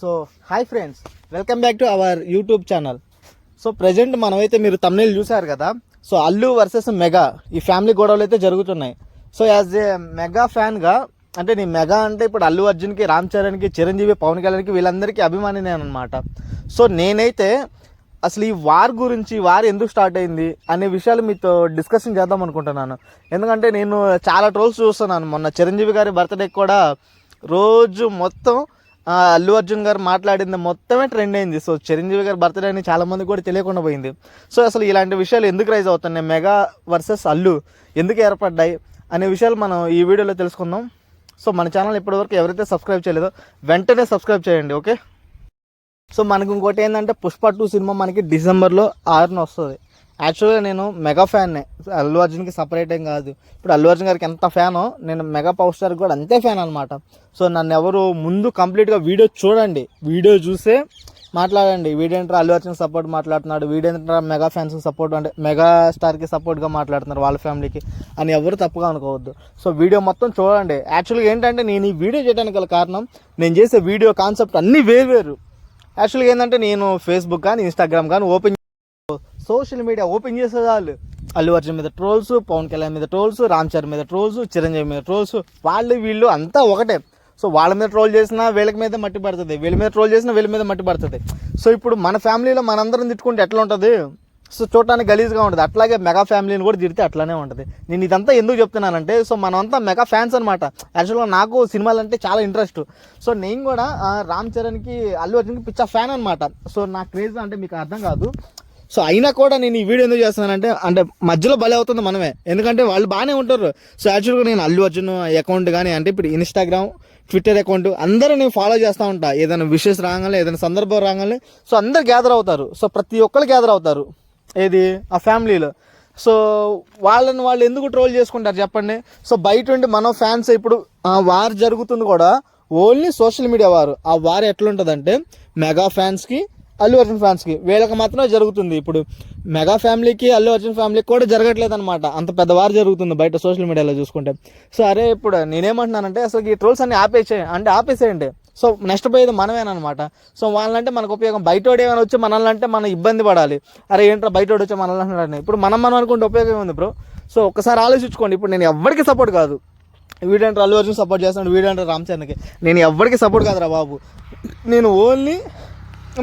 So hi friends, welcome back to our YouTube channel. So present మనమైతే మీరు thumbnail చూసారు కదా. సో అల్లు వర్సెస్ మెగా ఈ ఫ్యామిలీ గొడవలు అయితే జరుగుతున్నాయి. సో యాజ్ ఏ మెగా ఫ్యాన్గా, అంటే నీ మెగా అంటే ఇప్పుడు అల్లు అర్జున్కి, రామ్ చరణ్కి, చిరంజీవి, పవన్ కళ్యాణ్కి వీళ్ళందరికీ అభిమాని నేను అనమాట. సో నేనైతే అసలు ఈ వార్ గురించి, వార్ ఎందుకు స్టార్ట్ అయింది అనే విషయాలు మీతో డిస్కషన్ చేద్దాం అనుకుంటున్నాను. ఎందుకంటే నేను చాలా ట్రోల్స్ చూస్తున్నాను. మొన్న చిరంజీవి గారి బర్త్డేకి కూడా రోజు మొత్తం అల్లు అర్జున్ గారు మాట్లాడింది మొత్తమే ట్రెండ్ అయింది. సో చిరంజీవి గారి బర్త్డే అని చాలామంది కూడా తెలియకుండా పోయింది. సో అసలు ఇలాంటి విషయాలు ఎందుకు రైజ్ అవుతున్నాయి, మెగా వర్సెస్ అల్లు ఎందుకు ఏర్పడ్డాయి అనే విషయాలు మనం ఈ వీడియోలో తెలుసుకుందాం. సో మన ఛానల్ ఇప్పటివరకు ఎవరైతే సబ్స్క్రైబ్ చేయలేదో వెంటనే సబ్స్క్రైబ్ చేయండి, ఓకే. సో మనకు ఇంకోటి ఏంటంటే పుష్ప 2 సినిమా మనకి డిసెంబర్లో 6న వస్తుంది. యాక్చువల్గా నేను మెగా ఫ్యాన్నే, అల్లు అర్జున్కి సపరేట్ ఏం కాదు. ఇప్పుడు అల్లు అర్జున్ గారికి ఎంత ఫ్యానో నేను మెగా పవర్ స్టార్కి కూడా అంతే ఫ్యాన్ అనమాట. సో నన్ను ఎవరు ముందు కంప్లీట్గా వీడియో చూడండి, వీడియో చూసే మాట్లాడండి. వీడేంట్రా అల్లు అర్జున్ సపోర్ట్ మాట్లాడుతున్నాడు, వీడేంట్రా మెగా ఫ్యాన్స్కి సపోర్ట్, అంటే మెగా స్టార్కి సపోర్ట్గా మాట్లాడుతున్నారు వాళ్ళ ఫ్యామిలీకి అని ఎవరు తప్పుగా అనుకోవద్దు. సో వీడియో మొత్తం చూడండి. యాక్చువల్గా ఏంటంటే నేను ఈ వీడియో చేయడానికి గల కారణం, నేను చేసే వీడియో కాన్సెప్ట్ అన్నీ వేరు. యాక్చువల్గా ఏంటంటే నేను ఫేస్బుక్ కానీ ఇన్స్టాగ్రామ్ కానీ సోషల్ మీడియా ఓపెన్ చేసే వాళ్ళు అల్లు అర్జున్ మీద ట్రోల్స్, పవన్ కళ్యాణ్ మీద ట్రోల్స్, రామ్ చరణ్ మీద ట్రోల్స్, చిరంజీవి మీద ట్రోల్స్, వీళ్ళు అంతా ఒకటే. సో వాళ్ళ మీద ట్రోల్ చేసినా వీళ్ళకి మీద మట్టి పడుతుంది, వీళ్ళ మీద ట్రోల్ చేసినా వీళ్ళ మీద మట్టి పడుతుంది. సో ఇప్పుడు మన ఫ్యామిలీలో మనందరం తిట్టుకుంటే ఎట్లా ఉంటుంది, సో చూడటానికి గలీజ్గా ఉంటుంది. అట్లాగే మెగా ఫ్యామిలీని కూడా తిడితే అట్లానే ఉంటుంది. నేను ఇదంతా ఎందుకు చెప్తున్నానంటే, సో మనమంతా మెగా ఫ్యాన్స్ అనమాట. యాక్చువల్గా నాకు సినిమాలు అంటే చాలా ఇంట్రెస్ట్. సో నేను కూడా రామ్ చరణ్కి, అల్లు అర్జున్కి పిచ్చ ఫ్యాన్ అనమాట. సో నా క్రేజ్ అంటే మీకు అర్థం కాదు. సో అయినా కూడా నేను ఈ వీడియో ఎందుకు చేస్తున్నానంటే, అంటే మధ్యలో బలి అవుతుంది మనమే, ఎందుకంటే వాళ్ళు బాగానే ఉంటారు. సో యాక్చువల్గా నేను అల్లు అర్జున్ అకౌంట్ కానీ, అంటే ఇప్పుడు ఇన్స్టాగ్రామ్, ట్విట్టర్ అకౌంట్ అందరూ నేను ఫాలో చేస్తూ ఉంటా. ఏదైనా విషెస్ రాగానే, ఏదైనా సందర్భం రాగానే సో అందరు గ్యాదర్ అవుతారు. సో ప్రతి ఒక్కరు గ్యాదర్ అవుతారు ఏది ఆ ఫ్యామిలీలో. సో వాళ్ళని వాళ్ళు ఎందుకు ట్రోల్ చేసుకుంటారు చెప్పండి. సో బయట ఉండి మనం ఫ్యాన్స్, ఇప్పుడు వార్ జరుగుతుంది కూడా ఓన్లీ సోషల్ మీడియా వారు. ఆ వార్ ఎట్లుంటుందంటే మెగా ఫ్యాన్స్కి, అల్లు అర్జున్ ఫ్యాన్స్కి వీళ్ళకి మాత్రమే జరుగుతుంది. ఇప్పుడు మెగా ఫ్యామిలీకి, అల్లు అర్జున్ ఫ్యామిలీకి కూడా జరగట్లేదు అనమాట. అంత పెద్ద వార్ జరుగుతుంది బయట సోషల్ మీడియాలో చూసుకుంటే. సో అరే ఇప్పుడు నేనేమంటున్నానంటే, అసలు ఈ ట్రోల్స్ అన్ని ఆపేసేయండి. సో నష్టపోయేది మనమేనమాట. సో వాళ్ళంటే మనకు ఉపయోగం. బయటోడు ఏమైనా వచ్చి మనల్ని అంటే మనం ఇబ్బంది పడాలి. అరే ఏంట్రా బయటోడు వచ్చి మనల్ని అంటున్నాడు. ఇప్పుడు మనం అనుకుంటే ఉపయోగం ఉంది బ్రో. సో ఒక్కసారి ఆలోచించుకోండి. ఇప్పుడు నేను ఎవరికి సపోర్ట్ కాదు. వీడంటే అల్లు అర్జున్ సపోర్ట్ చేస్తున్నాడు, వీడంటే రామ్ చరణ్కి. నేను ఎవరికి సపోర్ట్ కాదురా బాబు. నేను ఓన్లీ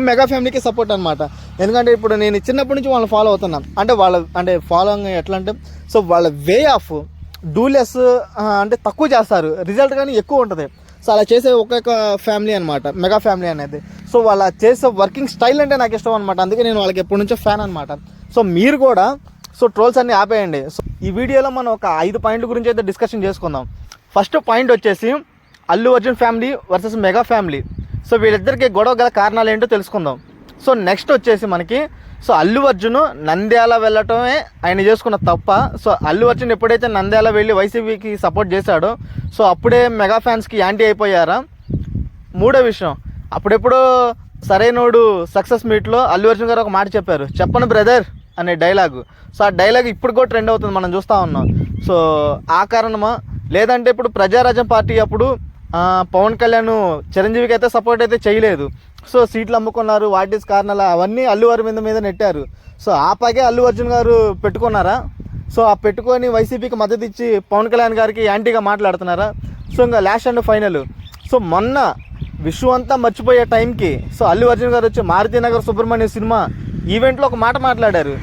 మెగా ఫ్యామిలీకి సపోర్ట్ అనమాట. ఎందుకంటే ఇప్పుడు నేను చిన్నప్పటి నుంచి వాళ్ళని ఫాలో అవుతున్నాను. అంటే ఫాలోయింగ్ ఎట్లా అంటే, సో వాళ్ళ వే ఆఫ్ డూలెస్ అంటే తక్కువ చేస్తారు, రిజల్ట్ కానీ ఎక్కువ ఉంటుంది. సో అలా చేసే ఒక్కొక్క ఫ్యామిలీ అనమాట మెగా ఫ్యామిలీ అనేది. సో వాళ్ళ చేసే వర్కింగ్ స్టైల్ అంటే నాకు ఇష్టం అనమాట. అందుకే నేను వాళ్ళకి ఎప్పటి నుంచో ఫ్యాన్ అనమాట. సో మీరు కూడా సో ట్రోల్స్ అన్నీ ఆపేయండి. సో ఈ వీడియోలో మనం ఒక 5 పాయింట్ల గురించి అయితే డిస్కషన్ చేసుకుందాం. ఫస్ట్ పాయింట్ వచ్చేసి Allu Arjun family versus mega family. So వీళ్ళిద్దరికి గొడవ గల కారణాలు ఏంటో తెలుసుకుందాం. సో నెక్స్ట్ వచ్చేసి మనకి, సో అల్లు అర్జున్ నంద్యాల వెళ్ళటమే ఆయన చేసుకున్న తప్ప. సో అల్లు అర్జున్ ఎప్పుడైతే నంద్యాల వెళ్ళి వైసీపీకి సపోర్ట్ చేశాడో, సో అప్పుడే మెగా ఫ్యాన్స్కి యాంటీ అయిపోయారా. మూడో విషయం, అప్పుడెప్పుడు సరైనోడు సక్సెస్ మీట్లో అల్లు అర్జున్ గారు ఒక మాట చెప్పారు, చెప్పను బ్రదర్ అనే డైలాగు. సో ఆ డైలాగ్ ఇప్పుడు కూడా ట్రెండ్ అవుతుంది, మనం చూస్తూ ఉన్నాం. సో ఆ కారణమా, లేదంటే ఇప్పుడు ప్రజారాజ్యం పార్టీ అప్పుడు పవన్ కళ్యాణ్ చిరంజీవికి అయితే సపోర్ట్ అయితే చేయలేదు. సో సీట్లు అమ్ముకున్నారు, వాటిస్ కారణాలు అవన్నీ అల్లు అరవింద్ మీద నెట్టారు. సో ఆపాగే అల్లు అర్జున్ గారు పెట్టుకున్నారా. సో ఆ పెట్టుకొని వైసీపీకి మద్దతు ఇచ్చి పవన్ కళ్యాణ్ గారికి యాంటీగా మాట్లాడుతున్నారా. సో ఇంకా లాస్ట్ అండ్ ఫైనల్, సో మొన్న విషు అంతా మర్చిపోయే టైంకి సో అల్లు అర్జున్ గారు వచ్చి మారుతినగర్ సుబ్రహ్మణ్యం సినిమా ఈవెంట్లో ఒక మాట మాట్లాడారు.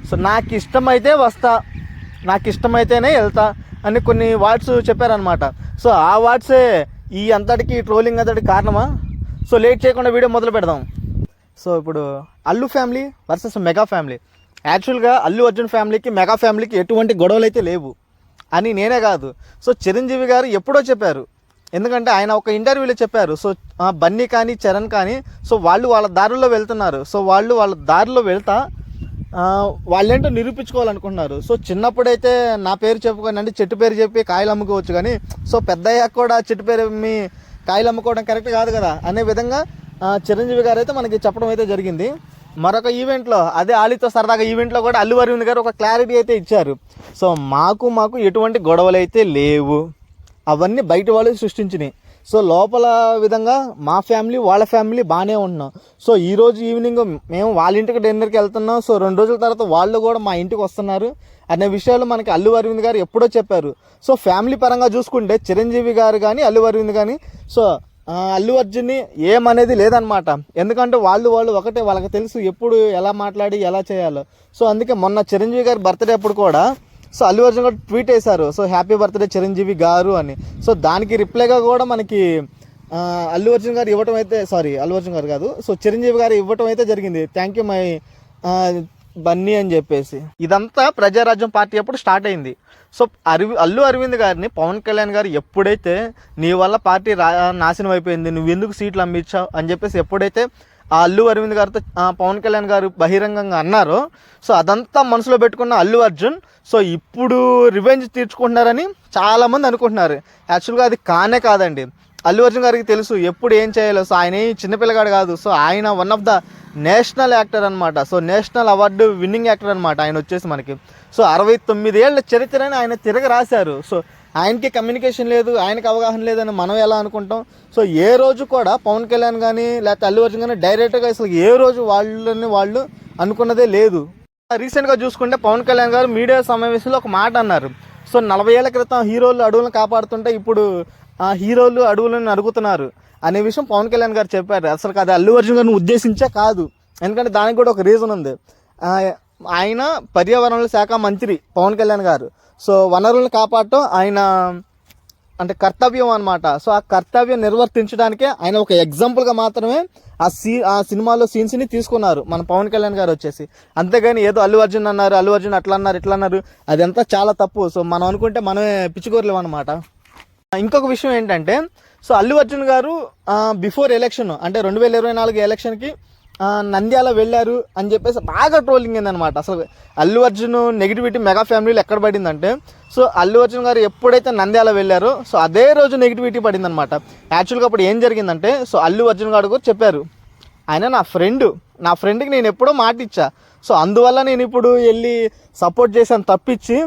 సో నాకు ఇష్టమైతే వస్తా, నాకు ఇష్టమైతేనే వెళ్తా అని కొన్ని వర్డ్స్ చెప్పారనమాట. సో ఆ వర్డ్సే ఈ అంతటికి ట్రోలింగ్ అంతటికి కారణమా. సో లేట్ చేయకుండా వీడియో మొదలు పెడదాం. సో ఇప్పుడు Allu family versus mega family. యాక్చువల్గా అల్లు అర్జున్ ఫ్యామిలీకి, మెగా ఫ్యామిలీకి ఎటువంటి గొడవలు అయితే లేవు అని నేనే కాదు, సో చిరంజీవి గారు ఎప్పుడో చెప్పారు. ఎందుకంటే ఆయన ఒక ఇంటర్వ్యూలో చెప్పారు. సో బన్నీ కానీ, చరణ్ కానీ, సో వాళ్ళు వాళ్ళ దారిలో వెళ్తున్నారు. సో వాళ్ళు వాళ్ళ దారిలో వెళ్తా వాళ్ళేంటో నిరూపించుకోవాలనుకుంటున్నారు. సో చిన్నప్పుడైతే నా పేరు చెప్పుకొని, అంటే చెట్టు పేరు చెప్పి కాయలు అమ్ముకోవచ్చు, కానీ సో పెద్ద అయ్యాక కూడా చెట్టు పేరు మీ కాయలు అమ్ముకోవడం కరెక్ట్ కాదు కదా అనే విధంగా చిరంజీవి గారు అయితే మనకి చెప్పడం అయితే జరిగింది. మరొక ఈవెంట్లో, అదే ఆలీతో సరదాగా ఈవెంట్లో కూడా అల్లు అరవింద్ గారు ఒక క్లారిటీ అయితే ఇచ్చారు. సో మాకు ఎటువంటి గొడవలు అయితే లేవు, అవన్నీ బయట వాళ్ళు సృష్టించినాయి. సో లోపల విధంగా మా ఫ్యామిలీ వాళ్ళ ఫ్యామిలీ బాగానే ఉంటున్నాం. సో ఈరోజు ఈవినింగ్ మేము వాళ్ళ ఇంటికి డిన్నర్కి వెళ్తున్నాం. సో 2 రోజుల తర్వాత వాళ్ళు కూడా మా ఇంటికి వస్తున్నారు అనే విషయాలు మనకి అల్లు అరవింద్ గారు ఎప్పుడో చెప్పారు. సో ఫ్యామిలీ పరంగా చూసుకుంటే చిరంజీవి గారు కానీ అల్లు అరవింద్ కానీ సో అల్లు అర్జున్ని ఏమనేది లేదనమాట. ఎందుకంటే వాళ్ళు ఒకటే, వాళ్ళకి తెలుసు ఎప్పుడు ఎలా మాట్లాడి ఎలా చేయాలో. సో అందుకే మొన్న చిరంజీవి గారి బర్త్డే అప్పుడు కూడా సో అల్లు అర్జున్ గారు ట్వీట్ వేశారు, సో హ్యాపీ బర్త్డే చిరంజీవి గారు అని. సో దానికి రిప్లైగా కూడా మనకి అల్లు అర్జున్ గారు ఇవ్వటం అయితే, అల్లు అర్జున్ గారు కాదు, సో చిరంజీవి గారు ఇవ్వటం అయితే జరిగింది, థ్యాంక్ యూ మై బన్నీ అని చెప్పేసి. ఇదంతా ప్రజారాజ్యం పార్టీ అప్పుడు స్టార్ట్ అయింది. సో అల్లు అరవింద్ గారిని పవన్ కళ్యాణ్ గారు ఎప్పుడైతే నీ వల్ల పార్టీ నాశనం అయిపోయింది, నువ్వు ఎందుకు సీట్లు అమ్మించావు అని చెప్పేసి ఎప్పుడైతే ఆ అల్లు అరవింద్ గారితో పవన్ కళ్యాణ్ గారు బహిరంగంగా అన్నారో, సో అదంతా మనసులో పెట్టుకున్న అల్లు అర్జున్ సో ఇప్పుడు రివెంజ్ తీర్చుకుంటున్నారని చాలామంది అనుకుంటున్నారు. యాక్చువల్గా అది కాదండి. అల్లు అర్జున్ గారికి తెలుసు ఎప్పుడు ఏం చేయాలో. సో ఆయన చిన్నపిల్లగాడు కాదు, సో ఆయన one of the national actor అనమాట. So national award winning actor అనమాట ఆయన వచ్చేసి మనకి. సో 69 ఏళ్ల చరిత్రని ఆయన తిరగ రాశారు. సో ఆయనకి కమ్యూనికేషన్ లేదు, ఆయనకి అవగాహన లేదని మనం ఎలా అనుకుంటాం. సో ఏ రోజు కూడా పవన్ కళ్యాణ్ కానీ లేకపోతే అల్లు అర్జున్ కానీ డైరెక్ట్గా అసలు ఏ రోజు వాళ్ళు అనుకున్నదే లేదు. రీసెంట్గా చూసుకుంటే పవన్ కళ్యాణ్ గారు మీడియా సమావేశంలో ఒక మాట అన్నారు. సో 40 ఏళ్ల క్రితం హీరోలు అడవులను కాపాడుతుంటే ఇప్పుడు హీరోలు అడవులను అడుగుతున్నారు అనే విషయం పవన్ కళ్యాణ్ గారు చెప్పారు. అసలు అది అల్లు అర్జున్ గారిని ఉద్దేశించే కాదు, ఎందుకంటే దానికి కూడా ఒక రీజన్ ఉంది. ఆయన పర్యావరణ శాఖ మంత్రి పవన్ కళ్యాణ్ గారు. సో వనరులను కాపాడటం ఆయన అంటే కర్తవ్యం అనమాట. సో ఆ కర్తవ్యం నిర్వర్తించడానికే ఆయన ఒక ఎగ్జాంపుల్గా మాత్రమే ఆ సినిమాలో సీన్స్ని తీసుకున్నారు మన పవన్ కళ్యాణ్ గారు వచ్చేసి. అంతేగాని ఏదో అల్లు అర్జున్ అన్నారు, అల్లు అర్జున్ అట్లా అన్నారు ఇట్లా అన్నారు, అదంతా చాలా తప్పు. సో మనం అనుకుంటే మనమే పిచ్చుకోరలేము అనమాట. ఇంకొక విషయం ఏంటంటే, సో అల్లు అర్జున్ గారు బిఫోర్ ఎలక్షన్ అంటే 2024 ఎలక్షన్కి నంద్యాల వెళ్ళారు అని చెప్పేసి బాగా ట్రోలింగ్ అయిందనమాట. అసలు అల్లు అర్జున్ నెగిటివిటీ మెగా ఫ్యామిలీలో ఎక్కడ పడిందంటే, సో అల్లు అర్జున్ గారు ఎప్పుడైతే నంద్యాల వెళ్ళారో సో అదే రోజు నెగిటివిటీ పడిందనమాట. యాక్చువల్గా అప్పుడు ఏం జరిగిందంటే, సో అల్లు అర్జున్ గారు కూడా చెప్పారు, ఆయన నా ఫ్రెండ్కి నేను ఎప్పుడో మాట ఇచ్చా, సో అందువల్ల నేను ఇప్పుడు వెళ్ళి సపోర్ట్ చేశాను తప్పించి,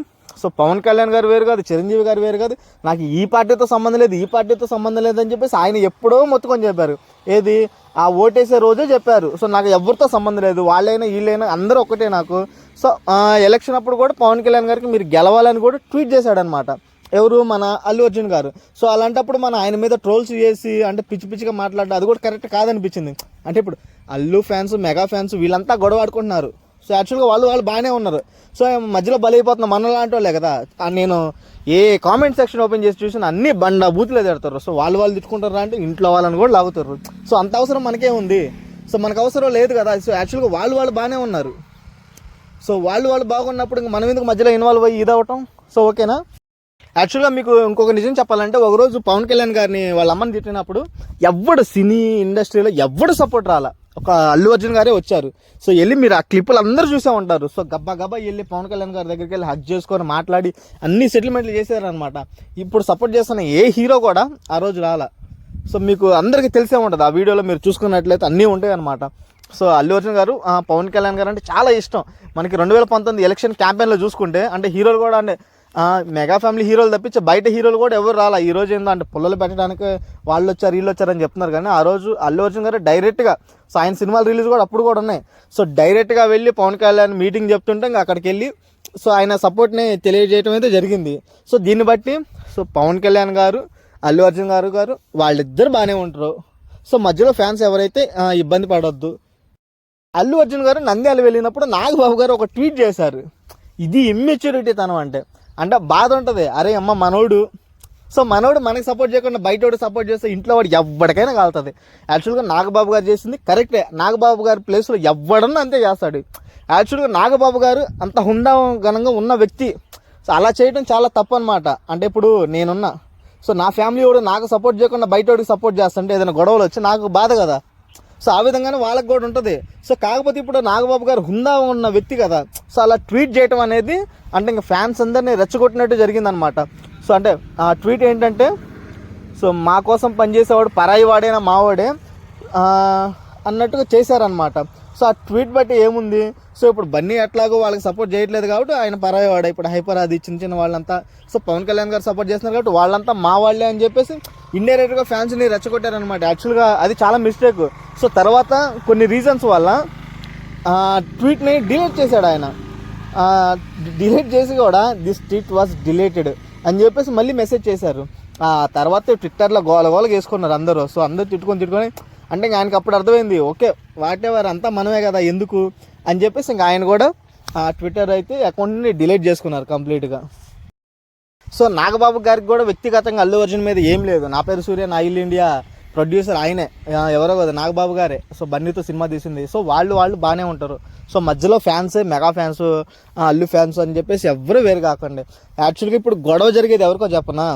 సో పవన్ కళ్యాణ్ గారు వేరు కాదు, చిరంజీవి గారు వేరు కాదు, నాకు ఈ పార్టీతో సంబంధం లేదు, ఈ పార్టీతో సంబంధం లేదని చెప్పేసి ఆయన ఎప్పుడో మొత్తుకొని చెప్పారు. ఏది ఆ ఓటేసే రోజే చెప్పారు. సో నాకు ఎవరితో సంబంధం లేదు, వాళ్ళైనా వీళ్ళైనా అందరూ ఒకటే నాకు. సో ఎలక్షన్ అప్పుడు కూడా పవన్ కళ్యాణ్ గారికి మీరు గెలవాలని కూడా ట్వీట్ చేశాడనమాట. ఎవరు? మన అల్లు అర్జున్ గారు. సో అలాంటప్పుడు మన ఆయన మీద ట్రోల్స్ చేసి అంటే పిచ్చిగా మాట్లాడడం అది కూడా కరెక్ట్ కాదనిపించింది. అంటే ఇప్పుడు అల్లు ఫ్యాన్స్, మెగా ఫ్యాన్స్ వీళ్ళంతా గొడవ ఆడుకుంటున్నారు. సో యాక్చువల్గా వాళ్ళు బాగానే ఉన్నారు. సో మధ్యలో బలైపోతున్న మన లాంటి వాళ్ళే కదా. నేను ఏ కామెంట్ సెక్షన్ ఓపెన్ చేసి చూసిన అన్ని బూతులే తిడతారు. సో వాళ్ళు తిట్టుకుంటారా అంటే ఇంట్లో వాళ్ళని కూడా లాగుతారు. సో అంత అవసరం మనకే ఉంది. సో మనకు అవసరం లేదు కదా. సో యాక్చువల్గా వాళ్ళు బాగానే ఉన్నారు. సో వాళ్ళు బాగున్నప్పుడు ఇంక మనం ఎందుకు మధ్యలో ఇన్వాల్వ్ అయ్యి ఇది అవ్వటం. సో ఓకేనా. యాక్చువల్గా మీకు ఇంకొక నిజం చెప్పాలంటే, ఒకరోజు పవన్ కళ్యాణ్ గారిని వాళ్ళ అమ్మని తిట్టినప్పుడు ఎవడు సినీ ఇండస్ట్రీలో ఎవడు సపోర్ట్ రాలా, ఒక అల్లు అర్జున్ గారే వచ్చారు. సో వెళ్ళి మీరు ఆ క్లిప్పులు అందరూ చూసే ఉంటారు. సో గబ్బా వెళ్ళి పవన్ కళ్యాణ్ గారి దగ్గరికి వెళ్ళి హగ్ చేసుకొని మాట్లాడి అన్ని సెటిల్మెంట్లు చేశారనమాట. ఇప్పుడు సపోర్ట్ చేస్తున్న ఏ హీరో కూడా ఆ రోజు రాలా. సో మీకు అందరికీ తెలిసే ఉంటుంది, ఆ వీడియోలో మీరు చూసుకున్నట్లయితే అన్నీ ఉంటాయి అనమాట. సో అల్లు అర్జున్ గారు పవన్ కళ్యాణ్ గారు అంటే చాలా ఇష్టం. మనకి 2019 ఎలక్షన్ క్యాంపెయిన్లో చూసుకుంటే అంటే హీరోలు కూడా అంటే మెగా ఫ్యామిలీ హీరోలు తప్పించి బయట హీరోలు కూడా ఎవరు రాలా. ఈ రోజు ఏందో అంటే పుల్లలు పెట్టడానికి వాళ్ళు వచ్చారు వీళ్ళు వచ్చారని చెప్తున్నారు, కానీ ఆ రోజు అల్లు అర్జున్ గారు డైరెక్ట్గా సో ఆయన సినిమాలు రిలీజ్ కూడా అప్పుడు కూడా ఉన్నాయి. సో డైరెక్ట్గా వెళ్ళి పవన్ కళ్యాణ్ మీటింగ్ చెప్తుంటే ఇంకా అక్కడికి వెళ్ళి సో ఆయన సపోర్ట్ని తెలియజేయడం అయితే జరిగింది. సో దీన్ని బట్టి సో పవన్ కళ్యాణ్ గారు, అల్లు అర్జున్ గారు వాళ్ళిద్దరు బాగానే ఉంటారు. సో మధ్యలో ఫ్యాన్స్ ఎవరైతే ఇబ్బంది పడొద్దు. అల్లు అర్జున్ గారు నంద్యాల వెళ్ళినప్పుడు నాగబాబు గారు ఒక ట్వీట్ చేశారు. ఇది ఇమ్మెచ్యూరిటీ తనం అంటే బాధ ఉంటుంది. అరే అమ్మ మనోడు మనకి సపోర్ట్ చేయకుండా బయటోడు సపోర్ట్ చేస్తే ఇంట్లో వాడు ఎవ్వడికైనా కాలుతుంది. యాక్చువల్గా నాగబాబు గారు చేసింది కరెక్టే. నాగబాబు గారి ప్లేస్లో ఎవ్వడన్నా అంతే చేస్తాడు. యాక్చువల్గా నాగబాబు గారు అంత హుందాఘనంగా ఉన్న వ్యక్తి. సో అలా చేయడం చాలా తప్పు అనమాట. అంటే ఇప్పుడు నేనున్నా, సో నా ఫ్యామిలీ వాడు నాకు సపోర్ట్ చేయకుండా బయటోడికి సపోర్ట్ చేస్తుంటే ఏదైనా గొడవలు వచ్చి నాకు బాధ కదా. సో ఆ విధంగానే వాళ్ళకి కూడా ఉంటుంది. సో కాకపోతే ఇప్పుడు నాగబాబు గారు హుందా ఉన్న వ్యక్తి కదా. సో అలా ట్వీట్ చేయడం అనేది అంటే ఇంకా ఫ్యాన్స్ అందరినీ రెచ్చగొట్టినట్టు జరిగిందనమాట. సో అంటే ఆ ట్వీట్ ఏంటంటే, సో మా కోసం పనిచేసేవాడు పరాయి వాడైనా మావాడే అన్నట్టుగా చేశారనమాట. సో ఆ ట్వీట్ బట్టి ఏముంది, సో ఇప్పుడు బన్నీ ఎట్లాగో వాళ్ళకి సపోర్ట్ చేయట్లేదు కాబట్టి ఆయన పరాయవాడు, ఇప్పుడు హైపర్ అది చిన్న చిన్న వాళ్ళంతా సో పవన్ కళ్యాణ్ గారు సపోర్ట్ చేస్తున్నారు కాబట్టి వాళ్ళంతా మా వాళ్ళే అని చెప్పేసి ఇండైరెక్ట్గా ఫ్యాన్స్ని రెచ్చగొట్టారనమాట. యాక్చువల్గా అది చాలా మిస్టేక్. సో తర్వాత కొన్ని రీజన్స్ వల్ల ట్వీట్ని డిలీట్ చేశాడు ఆయన. డిలీట్ చేసి కూడా దిస్ ట్వీట్ వాజ్ డిలీటెడ్ అని చెప్పేసి మళ్ళీ మెసేజ్ చేశారు. ఆ తర్వాత ట్విట్టర్లో గోలగోలగా వేసుకున్నారు అందరూ. సో అందరూ తిట్టుకొని అంటే ఇంకా ఆయనకు అప్పుడు అర్థమైంది, ఓకే వాటెవర్ అంతా మనమే కదా ఎందుకు అని చెప్పేసి ఇంకా ఆయన కూడా ట్విట్టర్ అయితే అకౌంట్ని డిలీట్ చేసుకున్నారు కంప్లీట్గా. సో నాగబాబు గారికి కూడా వ్యక్తిగతంగా అల్లు అర్జున్ మీద ఏం లేదు. నా పేరు సూర్య, నా ఇల్లు ఇండియా ప్రొడ్యూసర్ ఆయనే, ఎవరో కదా నాగబాబు గారే. సో బన్నీతో సినిమా తీసింది. సో వాళ్ళు బాగానే ఉంటారు. సో మధ్యలో fans, mega fans, Allu fans అని చెప్పేసి ఎవరు వేరు కాకండి. యాక్చువల్గా ఇప్పుడు గొడవ జరిగేది ఎవరికో చెప్పనా,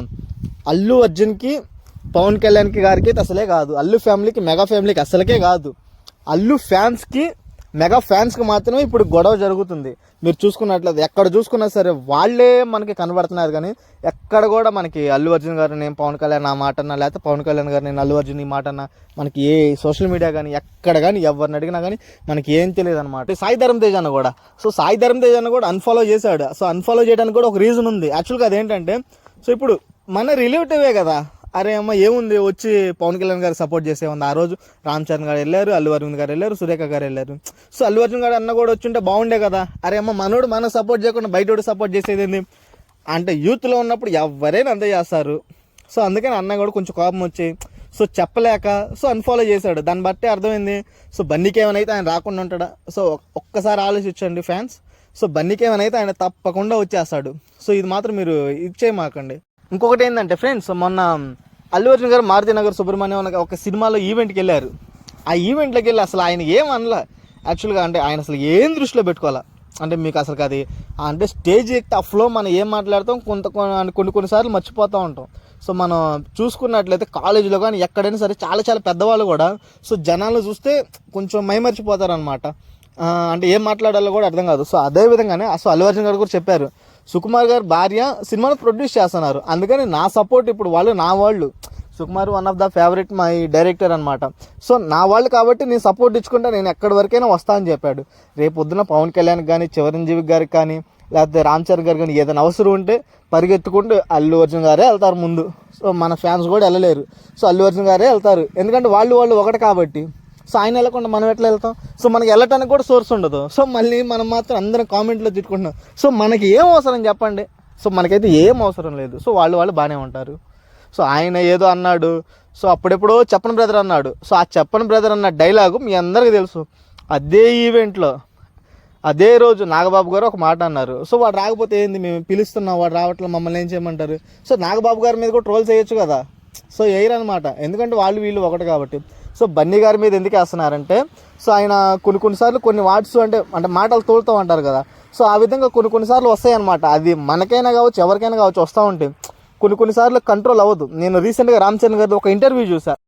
అల్లు అర్జున్కి పవన్ కళ్యాణ్కి గారికి అసలే కాదు, అల్లు ఫ్యామిలీకి మెగా ఫ్యామిలీకి అసలుకే కాదు, అల్లు ఫ్యాన్స్కి మెగా ఫ్యాన్స్కి మాత్రమే ఇప్పుడు గొడవ జరుగుతుంది. మీరు చూసుకున్నట్లయితే ఎక్కడ చూసుకున్నా సరే వాళ్ళే మనకి కనబడుతున్నారు, కానీ ఎక్కడ కూడా మనకి అల్లు అర్జున్ గారు నేను పవన్ కళ్యాణ్ ఆ మాట అన్నా, లేకపోతే పవన్ కళ్యాణ్ గారు నేను అల్లు అర్జున్ ఈ మాట అన్నా, మనకి ఏ సోషల్ మీడియా కానీ ఎక్కడ కానీ ఎవరిని అడిగినా కానీ మనకి ఏం తెలియదు అనమాట. సాయి ధరమ్ తేజ్ అన్న కూడా, సో సాయి ధరమ్ తేజ్ అన్న కూడా అన్ఫాలో చేశాడు. సో అన్ఫాలో చేయడానికి కూడా ఒక రీజన్ ఉంది. యాక్చువల్గా అదేంటంటే, సో ఇప్పుడు మన రిలేటివే కదా, అరే అమ్మ ఏముంది వచ్చి పవన్ కళ్యాణ్ గారు సపోర్ట్ చేసే ఉంది. ఆ రోజు రామ్ చరణ్ గారు వెళ్ళారు, అల్లు అరవింద్ గారు వెళ్ళారు, సురేఖ గారు వెళ్ళారు. సో అల్లు అర్జున్ గారు అన్న కూడా వచ్చి ఉంటే బాగుండే కదా. అరే అమ్మ మనోడు మనం సపోర్ట్ చేయకుండా బయటోడు సపోర్ట్ చేసేది ఏంది అంటే, యూత్లో ఉన్నప్పుడు ఎవరైనా అంతే చేస్తారు. సో అందుకని అన్న కూడా కొంచెం కోపం వచ్చి సో చెప్పలేక సో అన్ఫాలో చేశాడు. దాన్ని బట్టి అర్థమైంది, సో బన్నీకి ఏమైనా ఆయన రాకుండా ఉంటాడా. సో ఒక్కసారి ఆలోచించండి ఫ్యాన్స్, సో బన్నీకి ఏమైనా ఆయన తప్పకుండా వచ్చేస్తాడు. సో ఇది మాత్రం మీరు ఇచ్చేయమాకండి. ఇంకొకటి ఏంటంటే ఫ్రెండ్స్, మొన్న అల్లు అర్జున్ గారు మారుతినగర్ సుబ్రహ్మణ్యం ఒక సినిమాలో ఈవెంట్కి వెళ్ళారు. ఆ ఈవెంట్లోకి వెళ్ళి అసలు ఆయన ఏం అనలా యాక్చువల్గా. అంటే ఆయన అసలు ఏం దృష్టిలో పెట్టుకోవాలా అంటే, మీకు అసలు అది అంటే స్టేజ్ ఎక్కితే ఆ ఫ్లో మనం ఏం మాట్లాడతాం కొన్నిసార్లు మర్చిపోతూ ఉంటాం. సో మనం చూసుకున్నట్లయితే కాలేజీలో కానీ ఎక్కడైనా సరే చాలా చాలా పెద్దవాళ్ళు కూడా సో జనాలు చూస్తే కొంచెం మైమర్చిపోతారనమాట. అంటే ఏం మాట్లాడాలో కూడా అర్థం కాదు. సో అదే విధంగానే సో అల్లు అర్జున్ గారు కూడా చెప్పారు, సుకుమార్ గారు భార్య సినిమాను ప్రొడ్యూస్ చేస్తున్నారు, అందుకని నా సపోర్ట్ ఇప్పుడు వాళ్ళు నా వాళ్ళు. Sukumar one of the favourite my director అనమాట. సో నా వాళ్ళు కాబట్టి నేను సపోర్ట్ ఇచ్చుకుంటే నేను ఎక్కడి వరకైనా వస్తా అని చెప్పాడు. రేపు పొద్దున పవన్ కళ్యాణ్ కానీ, చిరంజీవి గారికి కానీ, లేకపోతే రామ్ చరణ్ గారు కానీ ఏదైనా అవసరం ఉంటే పరిగెత్తుకుంటూ అల్లు అర్జున్ గారే వెళ్తారు ముందు. సో మన ఫ్యాన్స్ కూడా వెళ్ళలేరు. సో అల్లు అర్జున్ గారే వెళ్తారు, ఎందుకంటే వాళ్ళు ఒకటి కాబట్టి. సో ఆయన వెళ్ళకుండా మనం ఎట్లా వెళ్తాం. సో మనకి వెళ్ళటానికి కూడా సోర్స్ ఉండదు. సో మళ్ళీ మనం మాత్రం అందరం కామెంట్లో తిట్టుకుంటున్నాం. సో మనకి ఏం అవసరం చెప్పండి. సో మనకైతే ఏం అవసరం లేదు. సో వాళ్ళు బాగానే ఉంటారు. సో ఆయన ఏదో అన్నాడు, సో అప్పుడెప్పుడో చెప్పన్ బ్రదర్ అన్నాడు. సో ఆ చెప్పన్ బ్రదర్ అన్న డైలాగు మీ అందరికీ తెలుసు. అదే ఈవెంట్లో అదే రోజు నాగబాబు గారు ఒక మాట అన్నారు. సో వాడు రాకపోతే ఏంది, మేము పిలుస్తున్నాం, వాడు రావట్లేదు, మమ్మల్ని ఏం చేయమంటారు. సో నాగబాబు గారి మీద కూడా ట్రోల్ చేయొచ్చు కదా. సో వేయరనమాట, ఎందుకంటే వీళ్ళు ఒకటి కాబట్టి. సో బన్నీ గారి మీద ఎందుకు వేస్తున్నారంటే, సో ఆయన కొన్నిసార్లు కొన్ని వాట్స్ అంటే మాటలు తోలుతూ ఉంటారు కదా. సో ఆ విధంగా కొన్నిసార్లు వస్తాయి అనమాట. అది మనకైనా కావచ్చు, ఎవరికైనా కావచ్చు, వస్తూ ఉంటాయి. కొన్నిసార్లు కంట్రోల్ అవ్వదు. నేను రీసెంట్గా రామ్ చరణ్ గారి ఒక ఇంటర్వ్యూ చూసాను.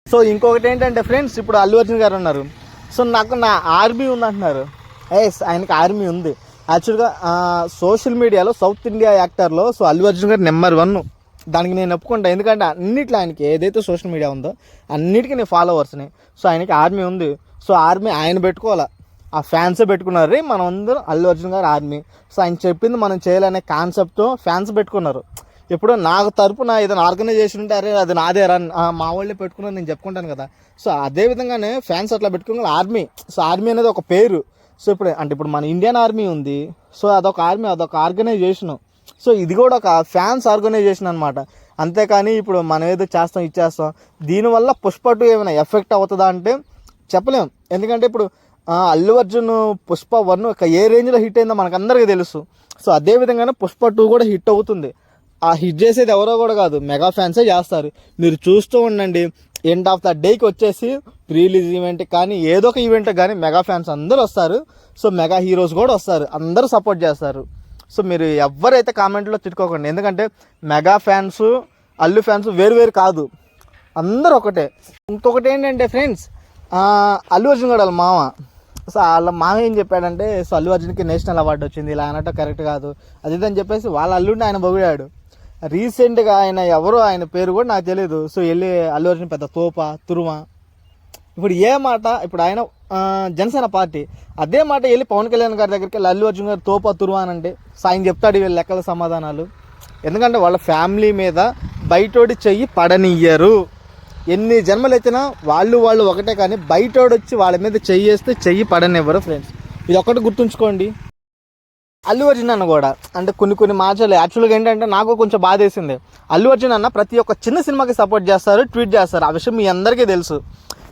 సో ఇంకొకటి ఏంటంటే ఫ్రెండ్స్, ఇప్పుడు అల్లు అర్జున్ గారు ఉన్నారు. సో నాకు నా ఆర్మీ ఉందంటున్నారు. ఆయనకి ఆర్మీ ఉంది. యాక్చువల్గా సోషల్ మీడియాలో సౌత్ ఇండియా యాక్టర్లో సో అల్లు అర్జున్ గారు నెంబర్ 1. దానికి నేను ఒప్పుకుంటా, ఎందుకంటే అన్నిట్లో ఆయనకి ఏదైతే సోషల్ మీడియా ఉందో అన్నిటికీ నేను ఫాలోవర్స్ని. సో ఆయనకి ఆర్మీ ఉంది. సో ఆర్మీ ఆయన పెట్టుకోవాలా, ఆ ఫ్యాన్సే పెట్టుకున్నారు. మనం అందరం అల్లు అర్జున్ గారు ఆర్మీ. సో ఆయన చెప్పింది మనం చేయాలనే కాన్సెప్ట్తో ఫ్యాన్స్ పెట్టుకున్నారు. ఇప్పుడు నాకు తరపున ఏదైనా ఆర్గనైజేషన్ ఉంటే అరే అది నాదే మా వాళ్ళే పెట్టుకున్నారు నేను చెప్పుకుంటాను కదా. సో అదే విధంగానే ఫ్యాన్స్ అట్లా పెట్టుకున్నారు ఆర్మీ. సో ఆర్మీ అనేది ఒక పేరు. సో ఇప్పుడు మన ఇండియన్ ఆర్మీ ఉంది. సో అదొక ఆర్మీ, అదొక ఆర్గనైజేషను. సో ఇది కూడా ఒక ఫ్యాన్స్ ఆర్గనైజేషన్ అనమాట. అంతేకాని ఇప్పుడు మనం ఏదో ఇచ్చేస్తాం దీనివల్ల పుష్ప 2 ఏమైనా ఎఫెక్ట్ అవుతుందా అంటే చెప్పలేం. ఎందుకంటే ఇప్పుడు అల్లు అర్జున్ పుష్ప 1 ఏ రేంజ్లో హిట్ అయిందో మనకు అందరికీ తెలుసు. సో అదే విధంగానే పుష్ప 2 కూడా హిట్ అవుతుంది. ఆ హిట్ చేసేది ఎవరో కూడా కాదు, మెగా ఫ్యాన్సే చేస్తారు. మీరు చూస్తూ ఉండండి, ఎండ్ ఆఫ్ ద డేకి వచ్చేసి రిలీజ్ ఈవెంట్ కానీ ఏదో ఒక ఈవెంట్ కానీ మెగా ఫ్యాన్స్ అందరూ వస్తారు. సో మెగా హీరోస్ కూడా వస్తారు, అందరూ సపోర్ట్ చేస్తారు. సో మీరు ఎవరైతే కామెంట్లో తిట్టుకోకండి, ఎందుకంటే మెగా ఫ్యాన్స్ అల్లు ఫ్యాన్స్ వేరు కాదు, అందరూ ఒకటే. ఇంకొకటి ఏంటంటే ఫ్రెండ్స్, అల్లు అర్జున్ గారు వాళ్ళ మామ. సో వాళ్ళ మామ ఏం చెప్పాడంటే, సో అల్లు అర్జున్కి నేషనల్ అవార్డు వచ్చింది, ఇలా అనటం కరెక్ట్ కాదు అది అని చెప్పేసి వాళ్ళ అల్లుడిని ఆయన పొగిడాడు. రీసెంట్గా ఆయన ఎవరో, ఆయన పేరు కూడా నాకు తెలియదు. సో వెళ్ళి అల్లు అర్జున్ పెద్ద తోప తురుమ ఇప్పుడు ఏ మాట ఇప్పుడు ఆయన జనసేన పార్టీ అదే మాట వెళ్ళి పవన్ కళ్యాణ్ గారి దగ్గరికి వెళ్ళి అల్లు అర్జున్ గారు తోపా తురువా అని అంటే ఆయన చెప్తాడు వీళ్ళ లెక్కల సమాధానాలు. ఎందుకంటే వాళ్ళ ఫ్యామిలీ మీద బయటోడి చెయ్యి పడనియ్యరు. ఎన్ని జన్మలు ఎత్తినా వాళ్ళు ఒకటే, కానీ బయటోడు వచ్చి వాళ్ళ మీద చెయ్యి వేస్తే చెయ్యి పడనివ్వరు ఫ్రెండ్స్. ఇది ఒక్కటి గుర్తుంచుకోండి. అల్లు అర్జున్ అన్న కూడా అంటే కొన్ని మాటలు యాక్చువల్గా ఏంటంటే నాకు కొంచెం బాధ వేసింది. అల్లు అర్జున్ అన్న ప్రతి ఒక్క చిన్న సినిమాకి సపోర్ట్ చేస్తారు, ట్వీట్ చేస్తారు, ఆ విషయం మీ అందరికీ తెలుసు.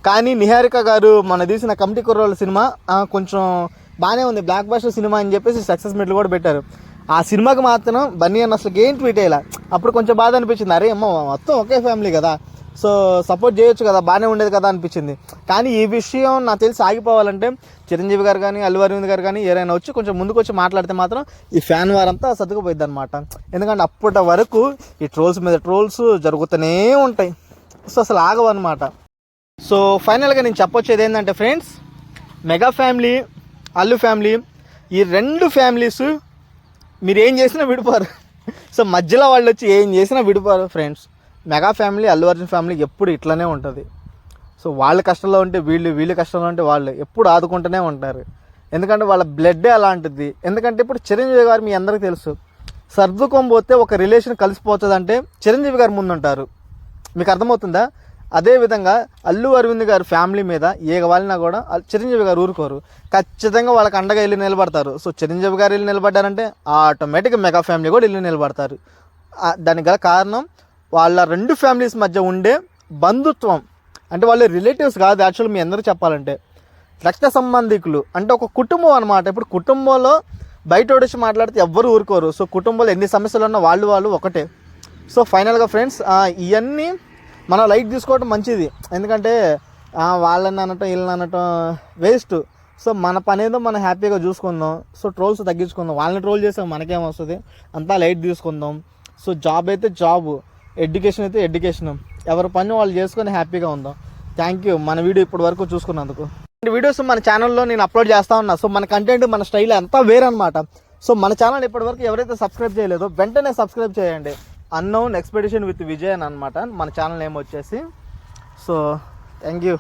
కానీ నిహారిక గారు మన తీసిన కమిటీ కుర్రోళ్ళ సినిమా కొంచెం బాగానే ఉంది, బ్లాక్ బస్టర్ సినిమా అని చెప్పేసి సక్సెస్ మీట్లు కూడా పెట్టారు. ఆ సినిమాకి మాత్రం బన్నీ అన్న అసలు ఏం ట్వీట్ అయ్యేలా. అప్పుడు కొంచెం బాధ అనిపించింది, అరే అమ్మ మొత్తం ఒకే ఫ్యామిలీ కదా, సో సపోర్ట్ చేయొచ్చు కదా, బాగానే ఉండేది కదా అనిపించింది. కానీ ఈ విషయం నాకు తెలిసి ఆగిపోవాలంటే చిరంజీవి గారు కానీ అల్లు అరవింద్ గారు కానీ ఎవరైనా వచ్చి కొంచెం ముందుకు వచ్చి మాట్లాడితే మాత్రం ఈ ఫ్యాన్ వారంతా సర్దుకుపోయిద్ది అనమాట. ఎందుకంటే అప్పటి వరకు ఈ ట్రోల్స్ మీద ట్రోల్స్ జరుగుతూనే ఉంటాయి, సో అసలు ఆగవు అనమాట. సో ఫైనల్గా నేను చెప్పొచ్చేది ఏంటంటే friends, mega family Allu family ఈ రెండు ఫ్యామిలీస్ మీరు ఏం చేసినా విడిపోరు. సో మధ్యలో వాళ్ళు వచ్చి ఏం చేసినా విడిపోరు friends. Mega family Allu Arjun family ఎప్పుడు ఇట్లనే ఉంటుంది. సో వాళ్ళ కష్టంలో ఉంటే వీళ్ళు కష్టంలో ఉంటే వాళ్ళు ఎప్పుడు ఆదుకుంటూనే ఉంటారు. ఎందుకంటే వాళ్ళ బ్లడ్డే అలాంటిది. ఎందుకంటే ఇప్పుడు చిరంజీవి గారు మీ అందరికీ తెలుసు, సర్దుకోకపోతే ఒక రిలేషన్ కలిసిపోతుంది అంటే చిరంజీవి గారు ముందుంటారు, మీకు అర్థమవుతుందా? అదేవిధంగా అల్లు అరవింద్ గారు ఫ్యామిలీ మీద ఏగవాలినా కూడా చిరంజీవి గారు ఊరుకోరు, ఖచ్చితంగా వాళ్ళకి అండగా వెళ్ళి నిలబడతారు. సో చిరంజీవి గారు వెళ్ళి నిలబడ్డారంటే ఆటోమేటిక్గా మెగా ఫ్యామిలీ కూడా వెళ్ళి నిలబడతారు. దానికి గల కారణం వాళ్ళ రెండు ఫ్యామిలీస్ మధ్య ఉండే బంధుత్వం. అంటే వాళ్ళు రిలేటివ్స్ కాదు, యాక్చువల్ మీ అందరూ చెప్పాలంటే రక్త సంబంధికులు, అంటే ఒక కుటుంబం అనమాట. ఇప్పుడు కుటుంబంలో బయట వచ్చి మాట్లాడితే ఎవ్వరు ఊరుకోరు. సో కుటుంబంలో ఎన్ని సమస్యలు ఉన్నా వాళ్ళు ఒకటే. సో ఫైనల్గా ఫ్రెండ్స్ ఇవన్నీ మనం లైట్ తీసుకోవడం మంచిది. ఎందుకంటే వాళ్ళని అనటం వీళ్ళని అనటం వేస్ట్. సో మన పని ఏదో మనం హ్యాపీగా చూసుకుందాం. సో ట్రోల్స్ తగ్గించుకుందాం, వాళ్ళని ట్రోల్ చేసాం మనకేం వస్తుంది, అంతా లైట్ తీసుకుందాం. సో జాబ్ అయితే జాబ్, ఎడ్యుకేషన్ అయితే ఎడ్యుకేషన్, ఎవరి పని వాళ్ళు చేసుకొని హ్యాపీగా ఉందాం. థ్యాంక్ యూ మన వీడియో ఇప్పటి వరకు చూసుకున్నందుకు. వీడియోస్ మన ఛానల్లో నేను అప్లోడ్ చేస్తూ ఉన్నా. సో మన కంటెంట్ మన స్టైల్ అంతా వేరనమాట. సో మన ఛానల్ ఇప్పటివరకు ఎవరైతే సబ్స్క్రైబ్ చేయలేదో వెంటనే సబ్స్క్రైబ్ చేయండి. అన్నోన్ ఎక్స్పెడిషన్ విత్ విజయ్ అని అనమాట మన ఛానల్ నేమ్ వచ్చేసి. So thank you.